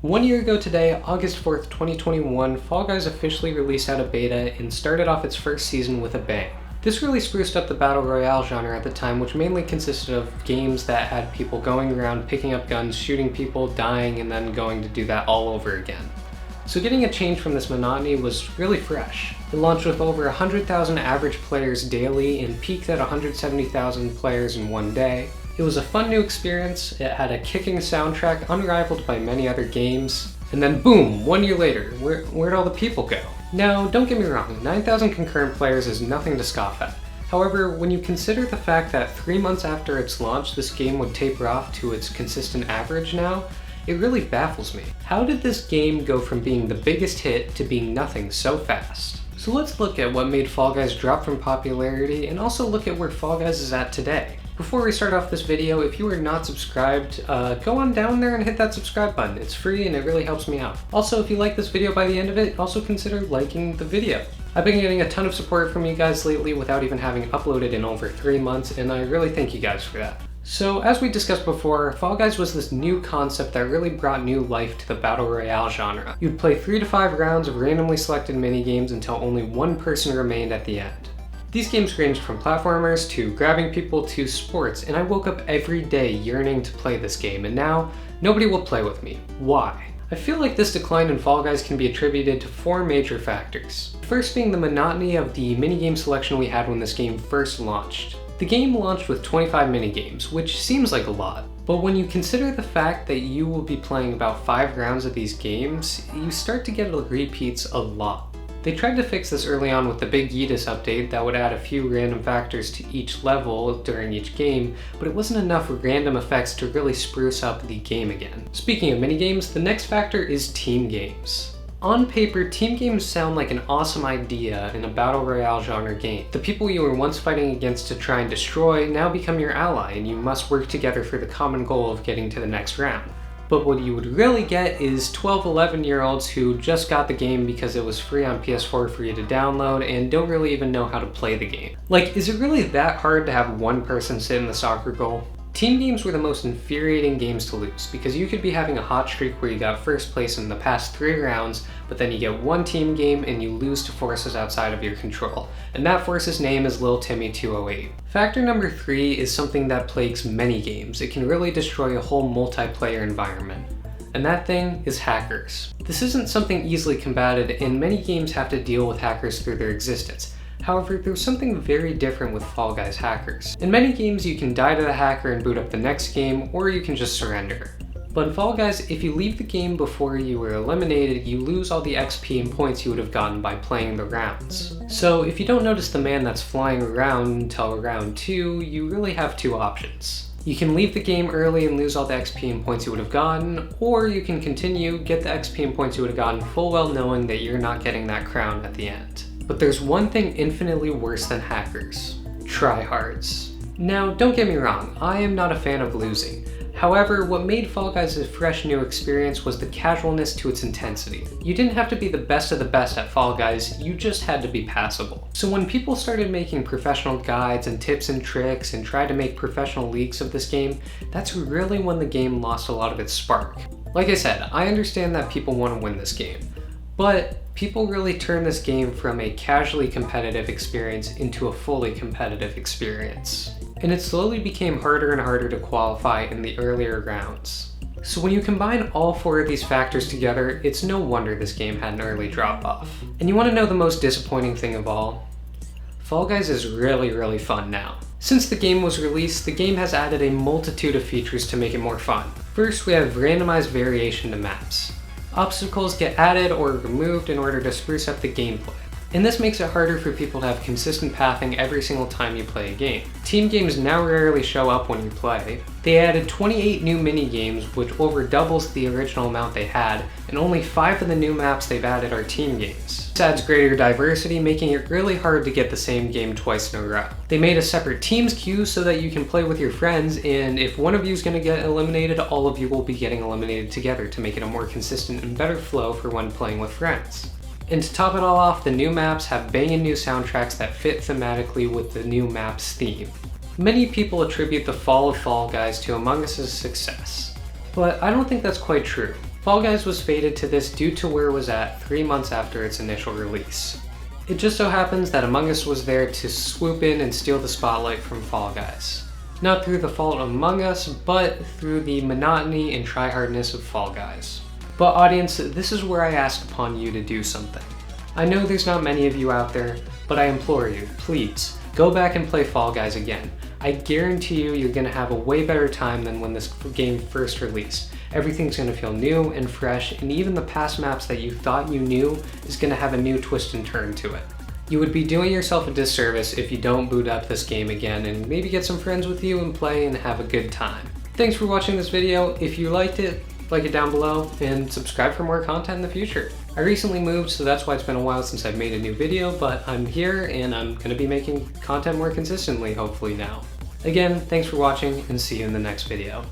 1 year ago today, August 4th, 2021, Fall Guys officially released out of beta and started off its first season with a bang. This really spruced up the Battle Royale genre at the time, which mainly consisted of games that had people going around picking up guns, shooting people, dying, and then going to do that all over again. So getting a change from this monotony was really fresh. It launched with over 100,000 average players daily and peaked at 170,000 players in one day. It was a fun new experience, it had a kicking soundtrack unrivaled by many other games, and then boom, 1 year later, where'd all the people go? Now, don't get me wrong, 9,000 concurrent players is nothing to scoff at. However, when you consider the fact that 3 months after its launch, this game would taper off to its consistent average now, it really baffles me. How did this game go from being the biggest hit to being nothing so fast? So let's look at what made Fall Guys drop from popularity and also look at where Fall Guys is at today. Before we start off this video, if you are not subscribed, go on down there and hit that subscribe button. It's free and it really helps me out. Also, if you like this video by the end of it, also consider liking the video. I've been getting a ton of support from you guys lately without even having uploaded in over 3 months, and I really thank you guys for that. So, as we discussed before, Fall Guys was this new concept that really brought new life to the Battle Royale genre. You'd play 3 to 5 rounds of randomly selected minigames until only one person remained at the end. These games ranged from platformers to grabbing people to sports, and I woke up every day yearning to play this game, and now nobody will play with me. Why? I feel like this decline in Fall Guys can be attributed to 4 major factors. First being the monotony of the minigame selection we had when this game first launched. The game launched with 25 minigames, which seems like a lot, but when you consider the fact that you will be playing about 5 rounds of these games, you start to get repeats a lot. They tried to fix this early on with the Big Yeetus update that would add a few random factors to each level during each game, but it wasn't enough random effects to really spruce up the game again. Speaking of minigames, the next factor is team games. On paper, team games sound like an awesome idea in a Battle Royale genre game. The people you were once fighting against to try and destroy now become your ally, and you must work together for the common goal of getting to the next round. But what you would really get is 12, 11-year-olds who just got the game because it was free on PS4 for you to download and don't really even know how to play the game. Like, is it really that hard to have one person sit in the soccer goal? Team games were the most infuriating games to lose because you could be having a hot streak where you got first place in the past 3 rounds, but then you get one team game and you lose to forces outside of your control. And that force's name is Lil Timmy 208. Factor number 3 is something that plagues many games. It can really destroy a whole multiplayer environment. And that thing is hackers. This isn't something easily combated, and many games have to deal with hackers through their existence. However, there's something very different with Fall Guys hackers. In many games, you can die to the hacker and boot up the next game, or you can just surrender. But in Fall Guys, if you leave the game before you were eliminated, you lose all the XP and points you would have gotten by playing the rounds. So if you don't notice the man that's flying around until round 2, you really have 2 options. You can leave the game early and lose all the XP and points you would have gotten, or you can continue, get the XP and points you would have gotten full well knowing that you're not getting that crown at the end. But there's one thing infinitely worse than hackers: tryhards. Now, don't get me wrong, I am not a fan of losing. However, what made Fall Guys a fresh new experience was the casualness to its intensity. You didn't have to be the best of the best at Fall Guys, you just had to be passable. So when people started making professional guides and tips and tricks and tried to make professional leagues of this game, that's really when the game lost a lot of its spark. Like I said, I understand that people want to win this game, but people really turned this game from a casually competitive experience into a fully competitive experience. And it slowly became harder and harder to qualify in the earlier rounds. So when you combine all 4 of these factors together, it's no wonder this game had an early drop-off. And you want to know the most disappointing thing of all? Fall Guys is really fun now. Since the game was released, the game has added a multitude of features to make it more fun. First, we have randomized variation to maps. Obstacles get added or removed in order to spruce up the gameplay. And this makes it harder for people to have consistent pathing every single time you play a game. Team games now rarely show up when you play. They added 28 new mini-games, which over doubles the original amount they had, and only 5 of the new maps they've added are team games. This adds greater diversity, making it really hard to get the same game twice in a row. They made a separate teams queue so that you can play with your friends, and if one of you is going to get eliminated, all of you will be getting eliminated together to make it a more consistent and better flow for when playing with friends. And to top it all off, the new maps have banging new soundtracks that fit thematically with the new map's theme. Many people attribute the fall of Fall Guys to Among Us' success, but I don't think that's quite true. Fall Guys was fated to this due to where it was at 3 months after its initial release. It just so happens that Among Us was there to swoop in and steal the spotlight from Fall Guys. Not through the fault of Among Us, but through the monotony and tryhardness of Fall Guys. But audience, this is where I ask upon you to do something. I know there's not many of you out there, but I implore you, please, go back and play Fall Guys again. I guarantee you you're gonna have a way better time than when this game first released. Everything's gonna feel new and fresh, and even the past maps that you thought you knew is gonna have a new twist and turn to it. You would be doing yourself a disservice if you don't boot up this game again and maybe get some friends with you and play and have a good time. Thanks for watching this video. If you liked it, like it down below and subscribe for more content in the future. I recently moved, so that's why it's been a while since I've made a new video, but I'm here and I'm gonna be making content more consistently hopefully now. Again, thanks for watching and see you in the next video.